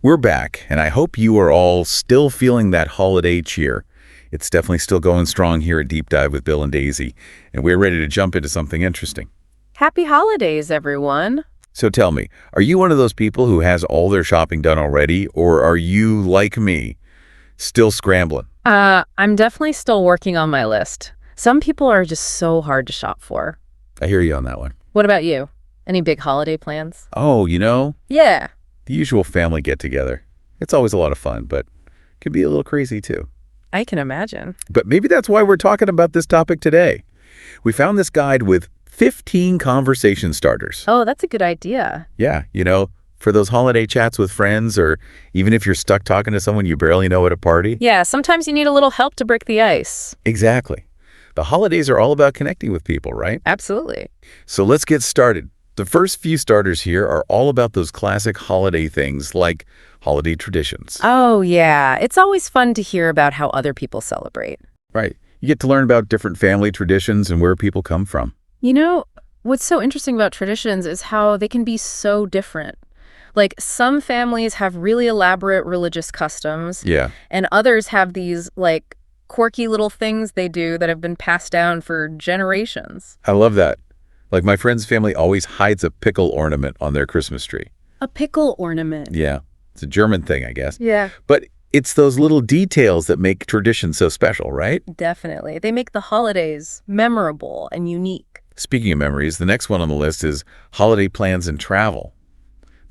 We're back, and I hope you are all still feeling that holiday cheer. It's definitely still going strong here at Deep Dive with Bill and Daisy, and we're ready to jump into something interesting. Happy holidays, everyone. So tell me, are you one of those people who has all their shopping done already, or are you, like me, still scrambling? I'm definitely still working on my list. Some people are just so hard to shop for. I hear you on that one. What about you? Any big holiday plans? Oh, Yeah. the usual family get-together. It's always a lot of fun, but can be a little crazy too. I can imagine. But maybe that's why we're talking about this topic today. We found this guide with 15 conversation starters. Oh, that's a good idea. Yeah, for those holiday chats with friends, or even if you're stuck talking to someone you barely know at a party. Yeah, sometimes you need a little help to break the ice. Exactly. The holidays are all about connecting with people, right? Absolutely. So let's get started. The first few starters here are all about those classic holiday things like holiday traditions. Oh, yeah. It's always fun to hear about how other people celebrate. Right. You get to learn about different family traditions and where people come from. You know, what's so interesting about traditions is how they can be so different. Like, some families have really elaborate religious customs. Yeah. And others have these, quirky little things they do that have been passed down for generations. I love that. Like my friend's family always hides a pickle ornament on their Christmas tree. A pickle ornament. Yeah. It's a German thing, I guess. Yeah, But it's those little details that make tradition so special, right? definitely. They make the holidays memorable and unique. Speaking of memories, the next one on the list is holiday plans and travel.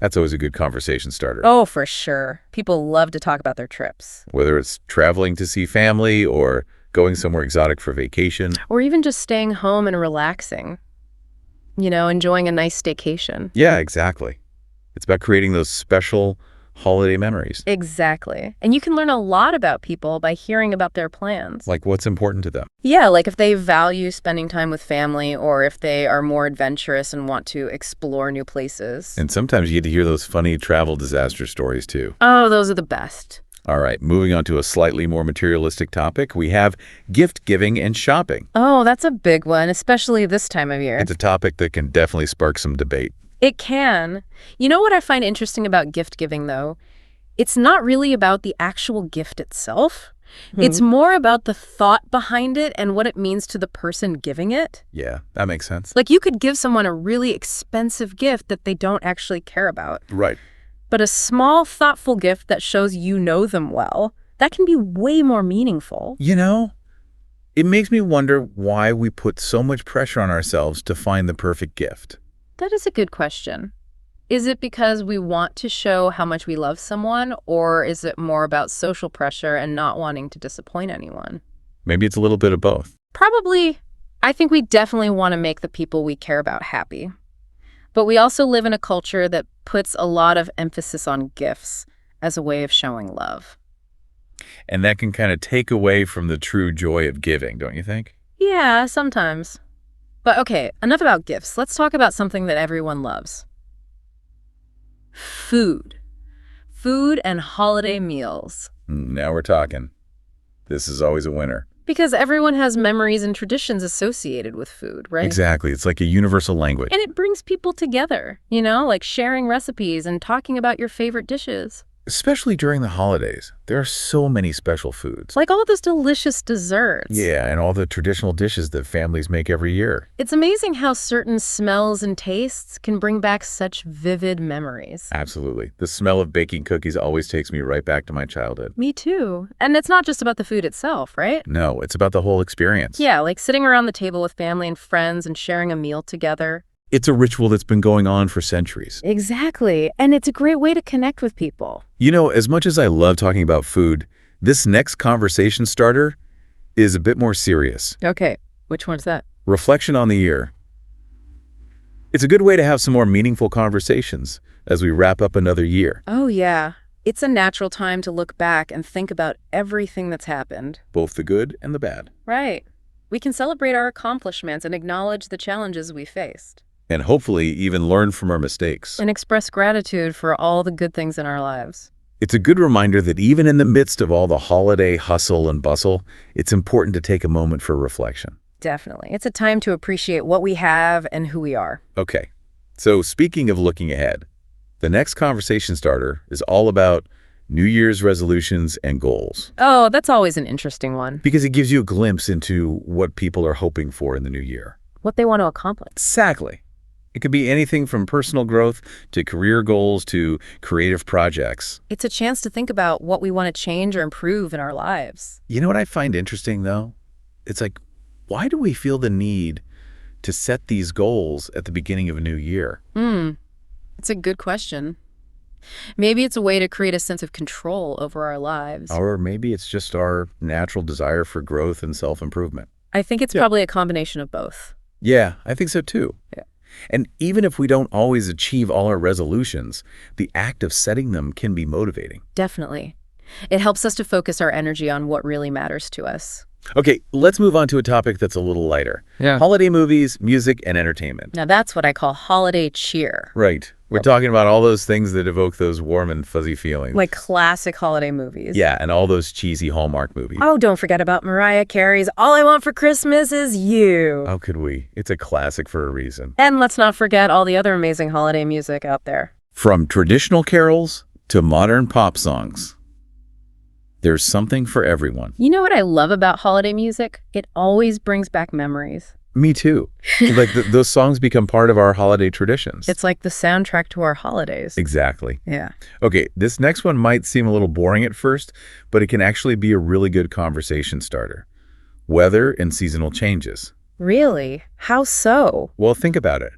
That's always a good conversation starter. Oh, for sure. People love to talk about their trips. Whether it's traveling to see family or going somewhere exotic for vacation. Or even just staying home and relaxing. Enjoying a nice staycation. Yeah, exactly. It's about creating those special holiday memories. Exactly. And you can learn a lot about people by hearing about their plans. Like what's important to them. Yeah, like if they value spending time with family or if they are more adventurous and want to explore new places. And sometimes you get to hear those funny travel disaster stories too. Oh, those are the best. All right, moving on to a slightly more materialistic topic, we have gift giving and shopping. Oh, that's a big one, especially this time of year. It's a topic that can definitely spark some debate. It can. You know what I find interesting about gift giving, though? It's not really about the actual gift itself. It's more about the thought behind it and what it means to the person giving it. Yeah, that makes sense. Like, you could give someone a really expensive gift that they don't actually care about. Right. But a small, thoughtful gift that shows you know them well, that can be way more meaningful. It makes me wonder why we put so much pressure on ourselves to find the perfect gift. That is a good question. Is it because we want to show how much we love someone, or is it more about social pressure and not wanting to disappoint anyone? Maybe it's a little bit of both. Probably. I think we definitely want to make the people we care about happy. But we also live in a culture that puts a lot of emphasis on gifts as a way of showing love. And that can kind of take away from the true joy of giving, don't you think? Yeah, sometimes. But okay, enough about gifts. Let's talk about something that everyone loves. Food. Food and holiday meals. Now we're talking. This is always a winner. Because everyone has memories and traditions associated with food, right? Exactly. It's like a universal language. And it brings people together, like sharing recipes and talking about your favorite dishes. Especially during the holidays. There are so many special foods. Like all those delicious desserts. Yeah, and all the traditional dishes that families make every year. It's amazing how certain smells and tastes can bring back such vivid memories. Absolutely. The smell of baking cookies always takes me right back to my childhood. Me too. And it's not just about the food itself, right? No, it's about the whole experience. Yeah, like sitting around the table with family and friends and sharing a meal together. It's a ritual that's been going on for centuries. Exactly. And it's a great way to connect with people. As much as I love talking about food, this next conversation starter is a bit more serious. Okay, which one's that? Reflection on the year. It's a good way to have some more meaningful conversations as we wrap up another year. Oh, yeah. It's a natural time to look back and think about everything that's happened. Both the good and the bad. Right. We can celebrate our accomplishments and acknowledge the challenges we faced. And hopefully even learn from our mistakes. And express gratitude for all the good things in our lives. It's a good reminder that even in the midst of all the holiday hustle and bustle, it's important to take a moment for reflection. Definitely. It's a time to appreciate what we have and who we are. Okay, so speaking of looking ahead, The next conversation starter is all about New Year's resolutions and goals, Oh, that's always an interesting one. because it gives you a glimpse into what people are hoping for in the new year. What they want to accomplish. Exactly. It could be anything from personal growth to career goals to creative projects. It's a chance to think about what we want to change or improve in our lives. You know what I find interesting, though? It's like, why do we feel the need to set these goals at the beginning of a new year? It's a good question. Maybe it's a way to create a sense of control over our lives. Or maybe it's just our natural desire for growth and self-improvement. I think it's probably a combination of both. Yeah, I think so too. Yeah. And even if we don't always achieve all our resolutions, the act of setting them can be motivating. Definitely. It helps us to focus our energy on what really matters to us. Okay, let's move on to a topic that's a little lighter. Yeah. Holiday movies, music, and entertainment. Now that's what I call holiday cheer. Right. We're talking about all those things that evoke those warm and fuzzy feelings. Like classic holiday movies. Yeah, and all those cheesy Hallmark movies. Oh, don't forget about Mariah Carey's All I Want for Christmas Is You. How could we? It's a classic for a reason. And let's not forget all the other amazing holiday music out there. From traditional carols to modern pop songs, there's something for everyone. You know what I love about holiday music? It always brings back memories. Me too. Like those songs become part of our holiday traditions. It's like the soundtrack to our holidays. Exactly. Yeah. Okay, this next one might seem a little boring at first, but it can actually be a really good conversation starter. Weather and seasonal changes. Really? How so? Well, think about it.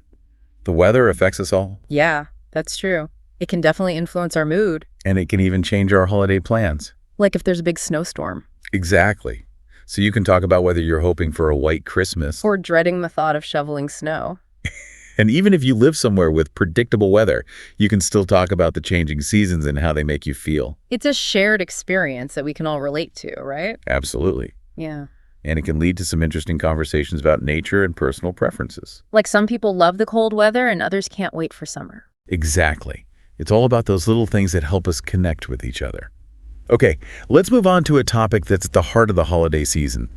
The weather affects us all, Yeah, that's true. It can definitely influence our mood. and it can even change our holiday plans. Like if there's a big snowstorm. Exactly. So you can talk about whether you're hoping for a white Christmas. Or dreading the thought of shoveling snow. And even if you live somewhere with predictable weather, you can still talk about the changing seasons and how they make you feel. It's a shared experience that we can all relate to, right? Absolutely. Yeah. And it can lead to some interesting conversations about nature and personal preferences. Like some people love the cold weather and others can't wait for summer. Exactly. It's all about those little things that help us connect with each other. Okay, let's move on to a topic that's at the heart of the holiday season.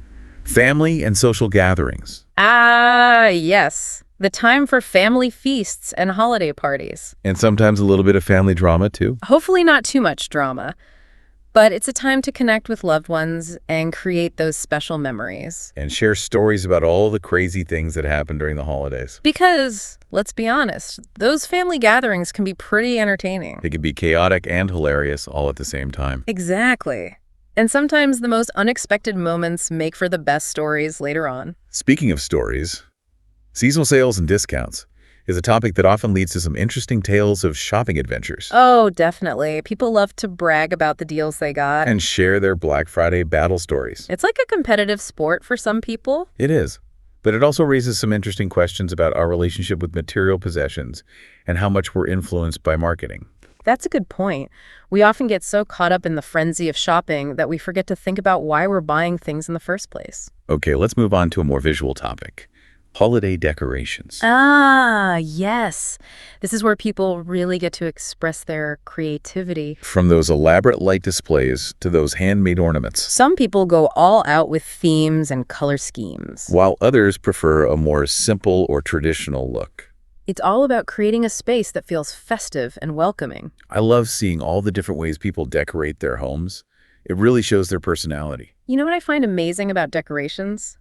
Family and social gatherings. Ah, yes. The time for family feasts and holiday parties. And sometimes a little bit of family drama, too. Hopefully not too much drama. But it's a time to connect with loved ones and create those special memories. And share stories about all the crazy things that happen during the holidays. Because, let's be honest, those family gatherings can be pretty entertaining. They can be chaotic and hilarious all at the same time. Exactly. And sometimes the most unexpected moments make for the best stories later on. Speaking of stories, seasonal sales and discounts is a topic that often leads to some interesting tales of shopping adventures. Oh, definitely. People love to brag about the deals they got. And share their Black Friday battle stories. It's like a competitive sport for some people. It is. But it also raises some interesting questions about our relationship with material possessions and how much we're influenced by marketing. That's a good point. We often get so caught up in the frenzy of shopping that we forget to think about why we're buying things in the first place. Okay, let's move on to a more visual topic. Holiday decorations. Ah, yes. This is where people really get to express their creativity. From those elaborate light displays to those handmade ornaments, Some people go all out with themes and color schemes. while others prefer a more simple or traditional look. It's all about creating a space that feels festive and welcoming. I love seeing all the different ways people decorate their homes. It really shows their personality. You know what I find amazing about decorations?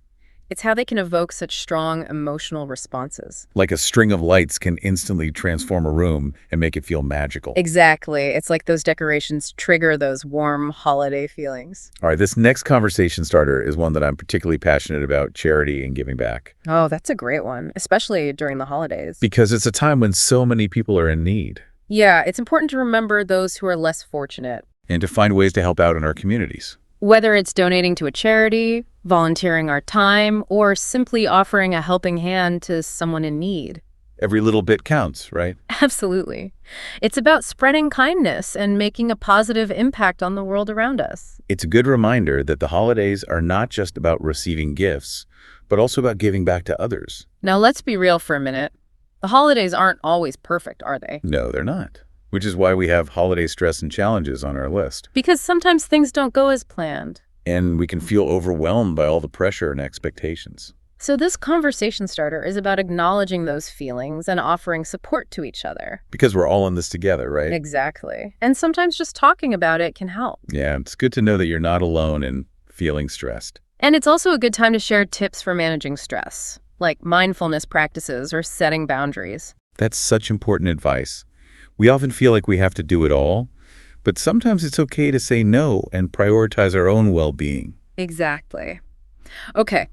It's how they can evoke such strong emotional responses. Like a string of lights can instantly transform a room and make it feel magical. Exactly. It's like those decorations trigger those warm holiday feelings. All right, this next conversation starter is one that I'm particularly passionate about: charity and giving back. Oh, that's a great one, especially during the holidays. Because it's a time when so many people are in need, Yeah, it's important to remember those who are less fortunate. and to find ways to help out in our communities. Whether it's donating to a charity, volunteering our time, or simply offering a helping hand to someone in need. Every little bit counts, right? Absolutely. It's about spreading kindness and making a positive impact on the world around us. It's a good reminder that the holidays are not just about receiving gifts, but also about giving back to others. Now, let's be real for a minute. The holidays aren't always perfect, are they? No, they're not. Which is why we have holiday stress and challenges on our list. Because sometimes things don't go as planned. And we can feel overwhelmed by all the pressure and expectations. So this conversation starter is about acknowledging those feelings and offering support to each other. Because we're all in this together, right? Exactly. And sometimes just talking about it can help. Yeah, it's good to know that you're not alone in feeling stressed. And it's also a good time to share tips for managing stress, like mindfulness practices or setting boundaries. That's such important advice. We often feel like we have to do it all, but sometimes it's okay to say no and prioritize our own well-being. Exactly. Okay,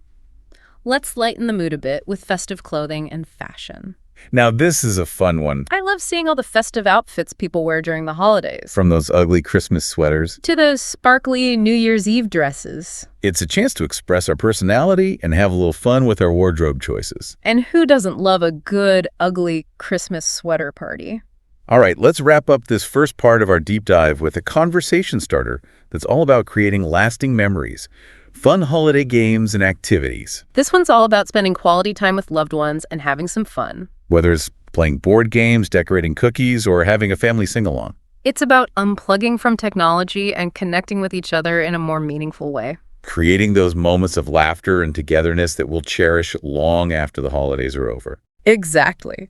let's lighten the mood a bit with festive clothing and fashion. Now, this is a fun one. I love seeing all the festive outfits people wear during the holidays. From those ugly Christmas sweaters. To those sparkly New Year's Eve dresses. It's a chance to express our personality and have a little fun with our wardrobe choices. And who doesn't love a good, ugly Christmas sweater party? All right, let's wrap up this first part of our deep dive with a conversation starter that's all about creating lasting memories, fun holiday games and activities. This one's all about spending quality time with loved ones and having some fun. Whether it's playing board games, decorating cookies, or having a family sing-along. It's about unplugging from technology and connecting with each other in a more meaningful way. Creating those moments of laughter and togetherness that we'll cherish long after the holidays are over. Exactly.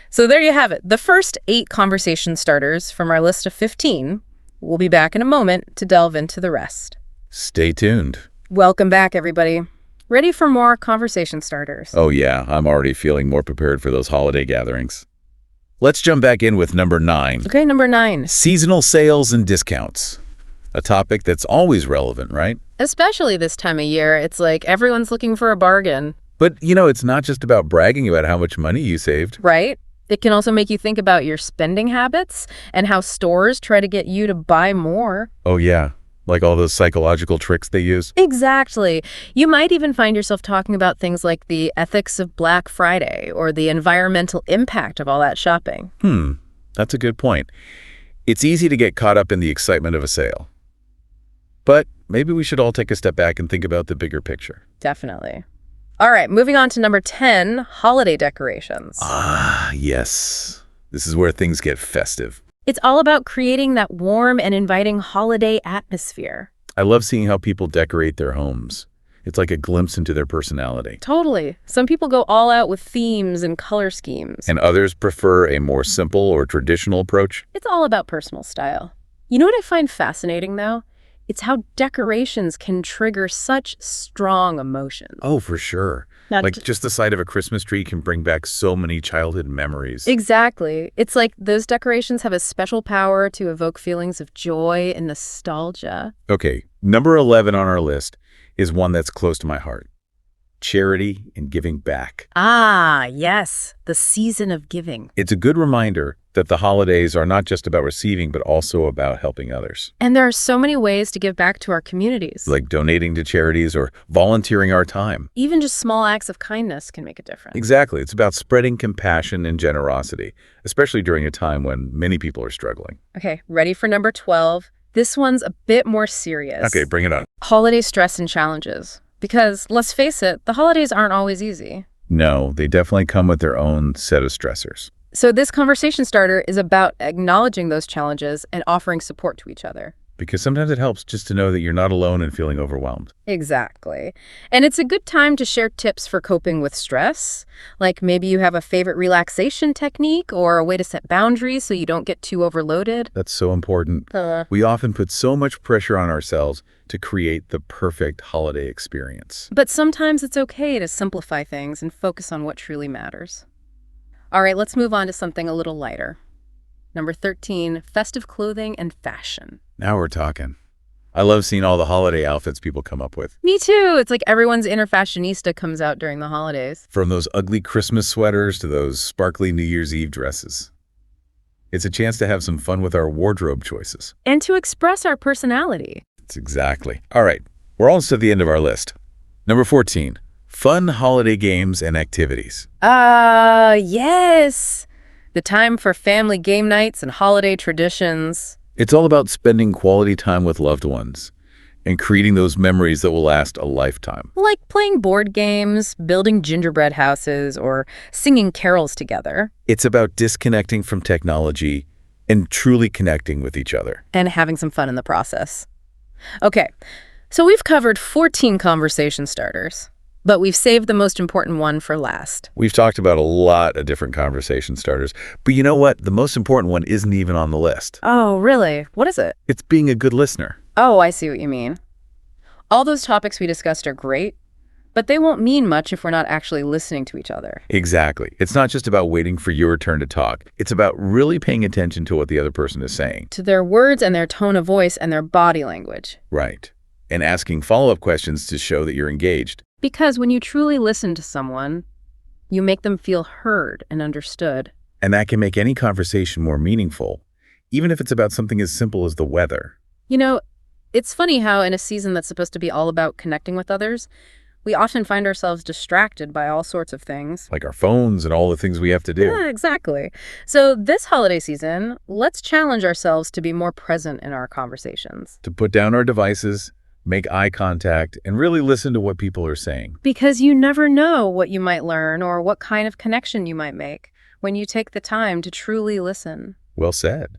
So there you have it, the first 8 conversation starters from our list of 15. We'll be back in a moment to delve into the rest. Stay tuned. Welcome back, everybody. Ready for more conversation starters? Oh yeah, I'm already feeling more prepared for those holiday gatherings. Let's jump back in with number 9. Okay, number 9. Seasonal sales and discounts. A topic that's always relevant, right? Especially this time of year, it's like everyone's looking for a bargain. But, it's not just about bragging about how much money you saved. Right? It can also make you think about your spending habits and how stores try to get you to buy more. Oh yeah, like all those psychological tricks they use. Exactly. You might even find yourself talking about things like the ethics of Black Friday or the environmental impact of all that shopping. That's a good point. It's easy to get caught up in the excitement of a sale. But maybe we should all take a step back and think about the bigger picture. Definitely. All right, moving on to number 10, holiday decorations. Ah, yes. This is where things get festive. It's all about creating that warm and inviting holiday atmosphere. I love seeing how people decorate their homes. It's like a glimpse into their personality. Totally. Some people go all out with themes and color schemes. And others prefer a more simple or traditional approach. It's all about personal style. You know what I find fascinating, though? It's how decorations can trigger such strong emotions. Oh, for sure. Like just the sight of a Christmas tree can bring back so many childhood memories. Exactly. It's like those decorations have a special power to evoke feelings of joy and nostalgia. Okay, number 11 on our list is one that's close to my heart. Charity and giving back. Ah, yes, the season of giving. It's a good reminder that the holidays are not just about receiving, but also about helping others. And there are so many ways to give back to our communities. Like donating to charities or volunteering our time. Even just small acts of kindness can make a difference. Exactly. It's about spreading compassion and generosity, especially during a time when many people are struggling. Okay, ready for number 12? This one's a bit more serious. Okay, bring it on. Holiday stress and challenges. Because, let's face it, the holidays aren't always easy. No, they definitely come with their own set of stressors. So this conversation starter is about acknowledging those challenges and offering support to each other. Because sometimes it helps just to know that you're not alone in feeling overwhelmed. Exactly. And it's a good time to share tips for coping with stress. Like maybe you have a favorite relaxation technique or a way to set boundaries so you don't get too overloaded. That's so important. We often put so much pressure on ourselves to create the perfect holiday experience. But sometimes it's okay to simplify things and focus on what truly matters. All right, let's move on to something a little lighter. Number 13, festive clothing and fashion. Now we're talking. I love seeing all the holiday outfits people come up with. Me too. It's like everyone's inner fashionista comes out during the holidays. From those ugly Christmas sweaters to those sparkly New Year's Eve dresses. It's a chance to have some fun with our wardrobe choices. And to express our personality. It's exactly. All right, we're almost at the end of our list. Number 14, fun holiday games and activities. Yes. The time for family game nights and holiday traditions. It's all about spending quality time with loved ones and creating those memories that will last a lifetime. Like playing board games, building gingerbread houses, or singing carols together. It's about disconnecting from technology and truly connecting with each other. And having some fun in the process. Okay, so we've covered 14 conversation starters. But we've saved the most important one for last. We've talked about a lot of different conversation starters, but you know what? The most important one isn't even on the list. Oh, really? What is it? It's being a good listener. Oh, I see what you mean. All those topics we discussed are great, but they won't mean much if we're not actually listening to each other. Exactly. It's not just about waiting for your turn to talk. It's about really paying attention to what the other person is saying. To their words and their tone of voice and their body language. Right. And asking follow-up questions to show that you're engaged. Because when you truly listen to someone, you make them feel heard and understood. And that can make any conversation more meaningful, even if it's about something as simple as the weather. You know, it's funny how in a season that's supposed to be all about connecting with others, we often find ourselves distracted by all sorts of things. Like our phones and all the things we have to do. Yeah, exactly. So this holiday season, let's challenge ourselves to be more present in our conversations. To put down our devices, make eye contact, and really listen to what people are saying. Because you never know what you might learn or what kind of connection you might make when you take the time to truly listen. Well said.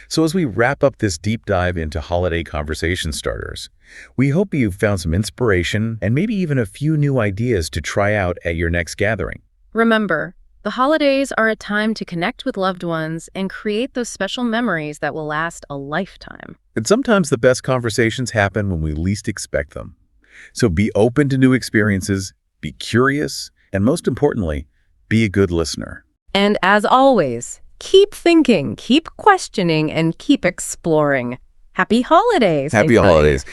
So as we wrap up this deep dive into holiday conversation starters, we hope you've found some inspiration and maybe even a few new ideas to try out at your next gathering. Remember, the holidays are a time to connect with loved ones and create those special memories that will last a lifetime. And sometimes the best conversations happen when we least expect them. So be open to new experiences, be curious, and most importantly, be a good listener. And as always, keep thinking, keep questioning, and keep exploring. Happy holidays. Happy my friend. holidays.